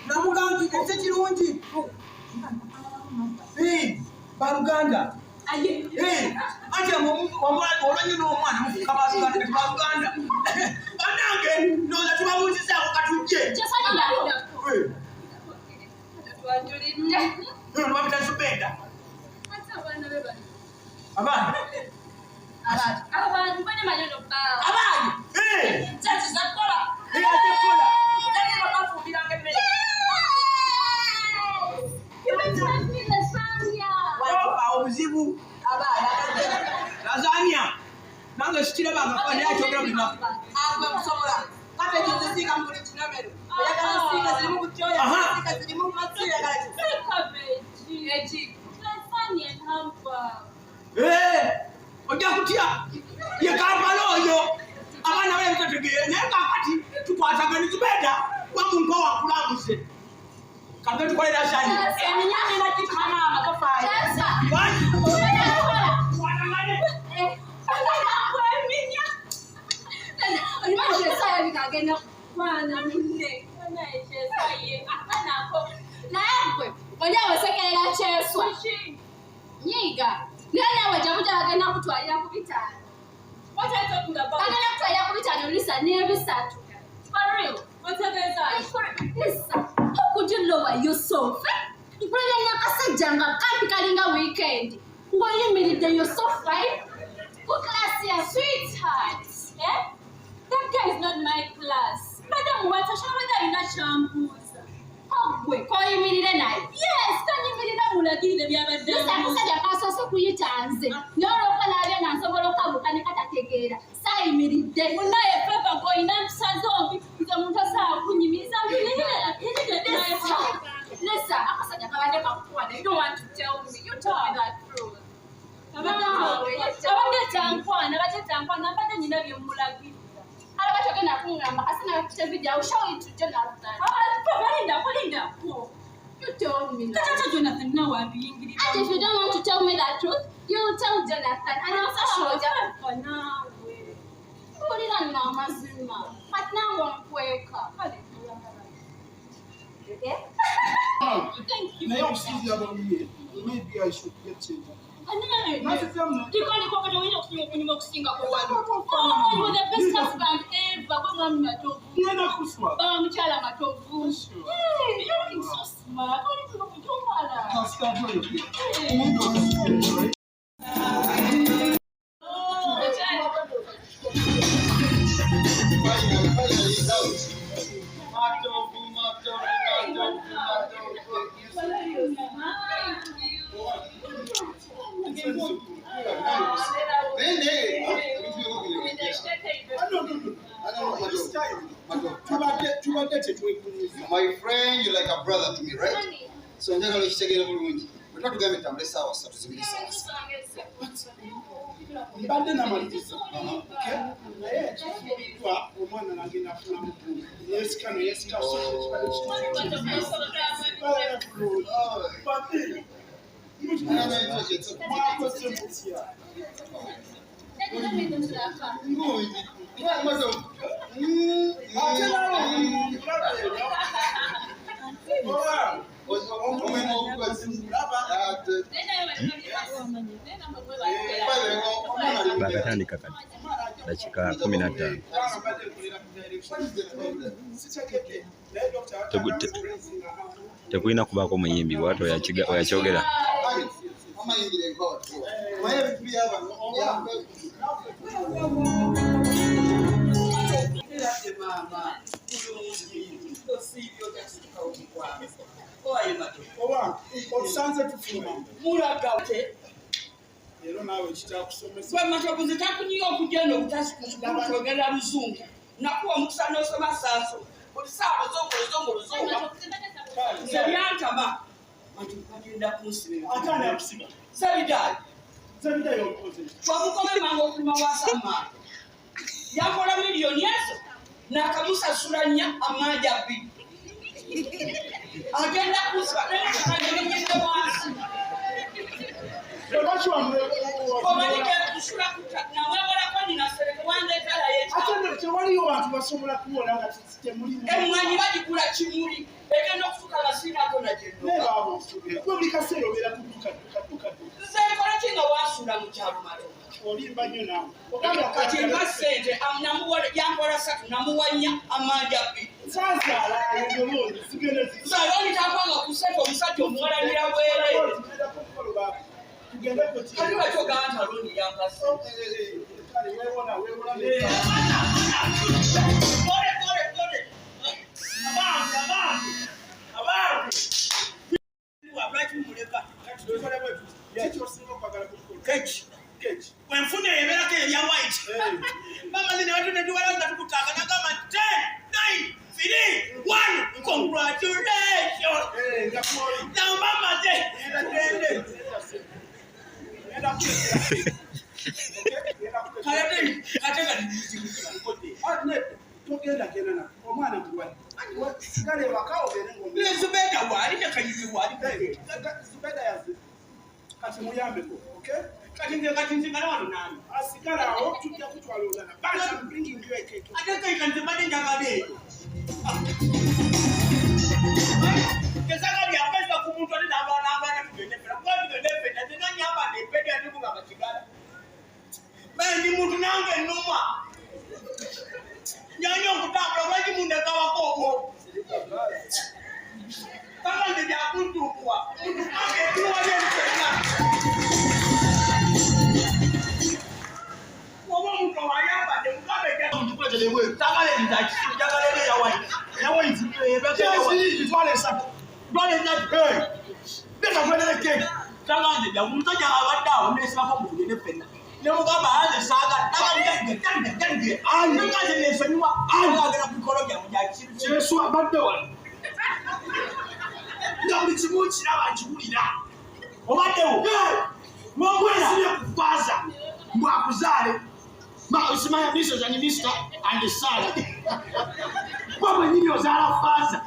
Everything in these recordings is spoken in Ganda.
Namugangi ese kirungi. Baruganda. Ate olonyi n'omwana mukabazuganda Baruganda. Banange noza tubabuuzizaako katujje. Lwabita Zubeda. Abaana bane manyono baawo. Abaana kyaki zakola. Yakola. Kyaki bakafumbiranga emmere. Obuzibu abaana Lazania nange sikirabanga kwa naye akyogera buli lunaku. Agwe musobola kate kizisiika mu buli kinomero. Oyagala siika zirimu butyoya, siika zirimu mazzi oyagala eki. Lazania namba. Ojja kutya ye Kampala oyo abaana bale batategeera naye kakati tukwatagana Zubeda wamuntu owakulambuse kambe tukolera shani eminyana nakitumana amatofali Nana wajabuja agenda kutwalira ku bitano. What are you talking about? Agenda kutwalira ku bitano lisa ne bisatu. For real? What are you saying? Listen, how could you lower yourself? Brother nakasajja nga kampi kalinga weekend. Ngoyimiridde yourself, right? What class ya sweetheart? That guy is not my class. Madam, what are you not shampoos? Gwe koyimirire naye. Yes, kanyimirira mulagirire byabadde. Musajja kasose kuyitanze. N'olwoka n'abye nga nsobola okabuka ne katategeera. Saayimiridde. Munaye pepa goyina mpisa zombi. Nze omuntu asobola kunyimiriza Listen, akasajja kabadde kakukwana. You don't want to tell me. You told me that truth. Abadde tankwana. Abadde nyina bye mulagirira. I'll show it to Jonathan. You told me that. Jonathan, now I'm being and if you don't want to tell me the truth, you will tell Jonathan. And I'll show Jonathan. Put it on Mama Zuma. But now I'm wake up. Okay? Thank you. Maybe I should get you. You can't go to the window to Singapore. Oh, you're the best husband ever. You're looking so smart. What are you looking so My friend, you're like a brother to me, right? So I'm going to take it over. We're not going to get this house. Bakatandika kati dakika 15 tekulina kubaako muyimbi bw'ati oyakyogera okugenda luzungu nakuwa omukisa n'osoma sanso buli saawa zongolo nze byantama bagenda kunsibira sebidaali twamukome mangu okulima wasamaani yakola miliyoni ezo n'akamusasula nnya amaaji 2 agenda kunsiba nenyenyedde wansi omanike kusula namwewalako nina sereke wandeetala tewaliyo bantu basobola kuwola nga temulimu. Emmwanyi bagigula kimuli egenda okufuka amasiina ako nagyenno. Buli kaseera obeera kudduka. Nze nkola ki nga wansuula mu kyalo malo? Olimba nnyo naawe. Kati mpa ssente yankola 3 namuwa 4 amanja 2. Saazaala ayogolooni zigenda Zaloni takwanga kuseka omusajja omuwalanira bwereere. Kati bakyogamba nti aloni yampasa. Wenfuna ebeerako ebya white. Mama zine watu netuwala nga tukutaka nagamba 10, 9, 3, 1. Congratulations. Now mama omwana mulwadde. Kale waka obeere ng'omulwadde. Zubeda wali nekanyuki wali. Zubeda yaze. Kati muyambeko, okay? Kati nzingala wano nani? Asigala awo tujja kutwala olulala. But I'm bringing you a cake. Ate kayita nze mbadde njagala eyo. Kesanga byapesa ku muntu ate n'abaana tugende fena. Kuba tugende fena nze nanyambadde empedi ate kuba kakigala. Ndi muntu nange nnuma. Nyanya okutambula lwaki mundekawako obwo. Kama nze byakuntuukwa. Muntu nange etuwa byebifena. Oba omuntu owayambadde mukabe tagale njagala ya white. Ya white Bitwala esatu. Beka kwendele keke. Taganze bya omusajja abadde awo nesibako mu tugende fenna. Ne mugamba yanze saaga tange. Nangaze nesonyiwa agenda kukolo bya mujaki. Yesu abadde wano. Nga buli kimu kiraba nkiwulira. Obaddewo. Mwogwesibye ku faaza. Mwakuzaale. Usimaya Mrs. and Mr. and the son. Kwa mwenyini ozaala faaza.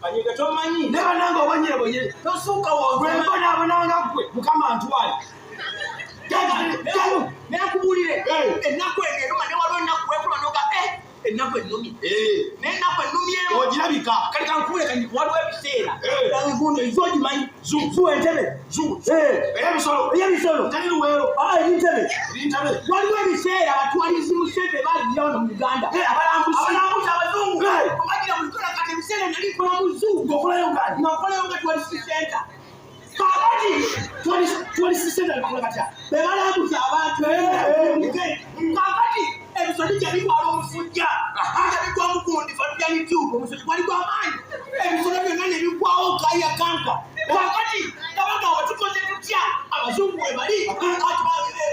Banyega tomanyi. Neba nanga obonyebonye. Tosuuka wo. Bwembonabonanga gwe Mukama ntwale. Nekubulire ennaku eno eruma ne waliwo ennaku wekula noga ennaku ennumi. N'ennaku ennumi eno ogirabika. Kale kankubule waliwo ebiseera. Guno ezogimanyi. Zu entebe. Ebisolo. Tali luweero. Ebintebe. Waliwo ebiseera abatwalizi mu ssente baajja wano mu Uganda. Abalambuzi abazungu. Obagira mu lukola kati ebiseera nali kola muzungu. Ng'okolayo ngani? Ng'okolayo nga twalisi center. Twalisi center alikola katya? Bebalambuza abantu. Kakati ebisolo gye bitwala omusujja. Bigwa mugundi fatya YouTube. Omusujja gwali gw'amaanyi. Ebisolo byonna ne bigwawo kaya kanka. Kakati kabaka watukoze tutya abazungu we bali.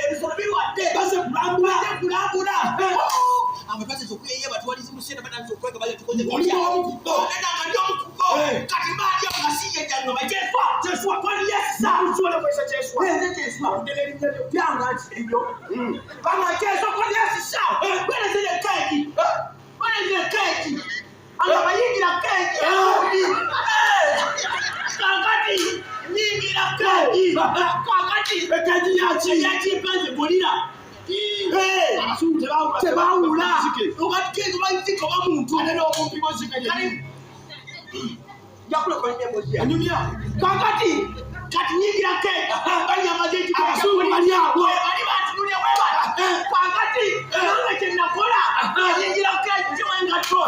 Ebisolo birwadde. Base kulambula. Abatwaliza okweye batwaliza mu ssente batanze okwega bale tukoze tutya. Nanga omukugo. Kati baali akasiye janno bakyeswa. Kwali yesa. Usuwala kwesa kyeswa. Kyeswa. Byanga nti ebyo. Kyeswa kwali yesa. Bwerezere keeki. Abayingira keeki. Kakati nyingira keeki. Kakati Ekeeki yakimpanze bulira. Abazungu Tebawula. Okati keeki bayizika oba muntu. ate n'obumpi bw'ozika Yakula kwa ndemo ya. Anyumya. Kakati nyingira keeki. Banyamaze ekikolo. Abazungu bali awo. Bali batunuulya webala. Kakati nange kye nakola. Nyingira keeki kiwenga to.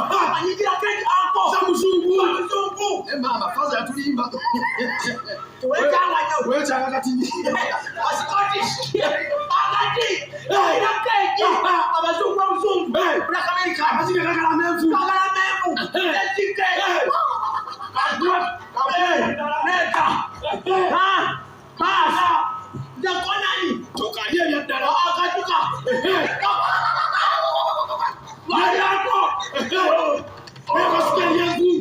Nyingira keeki ako. Muzungu. Mama faaza yatulimba. Wekanga nyo. Wechanga kati. Asikoti. Kakati nyingira keeki. Abazungu. Black America. Abazungu kakala menvu. Ezike. Jakonani Tokalye byaddala. akatuka Waliako. Ekasikia yengu.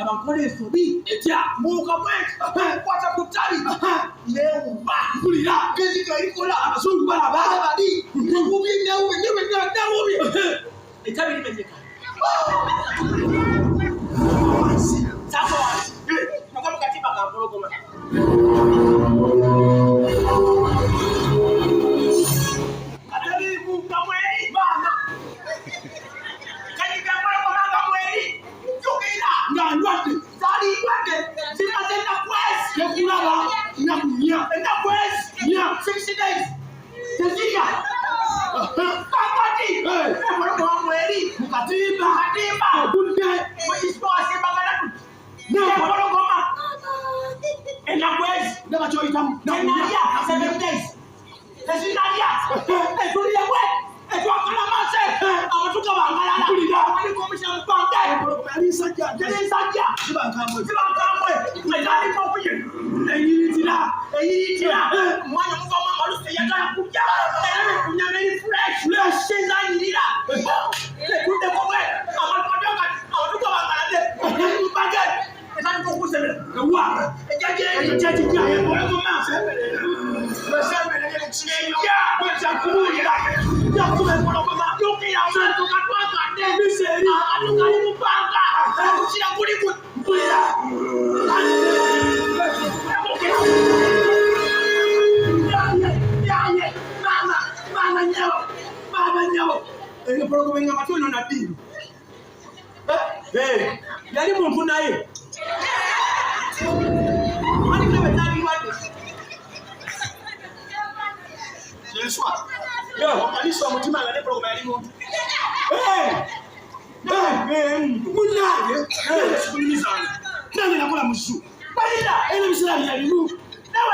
Abakola ensobi etya muka bweti kwata ku ttabi newuba Mpulira. gezika erikola Abazungu balaba. bali newubi etabi limenyeka sasa wansi Baba, yeah, and that was, yeah, 60 days. Tezika. Kakati. Mwana mweli. Mkatimba. Kunde. Mwajispoa si bagalatu. Mwana goma. And that was, never joined them. No, 7 days. Tezika. Etulia we. Etuakala mase. Amatuka bangalala. Wali komisha mpande. Sajja. Sibankamwe. Mezali kokuye. Eyitira. Mwana mvama maluse yagala kujja. Kunyama ni fresh. Sezalira. Kunde komwe. Amatuka bangalade. Mbage. Ezali kokusebera. Wa. Ejaje ya. Wala komase. Besembele ye kuchiyo. Kwanza kumulira. Yakume kono koma. Yokira abantu katwaka de. Miseri. Atukali mupanga. Kuchira kuli kumpira. Mama nyawo. Ene porogo benga matono na biru. Yali muntu naye. Ani kama tani wadi. Yeswa. Yo, aliso mutima ngane porogo yali muntu. Munaye. Sikulizana. Nani nakula musu. Balida, ene misala yali muntu. Never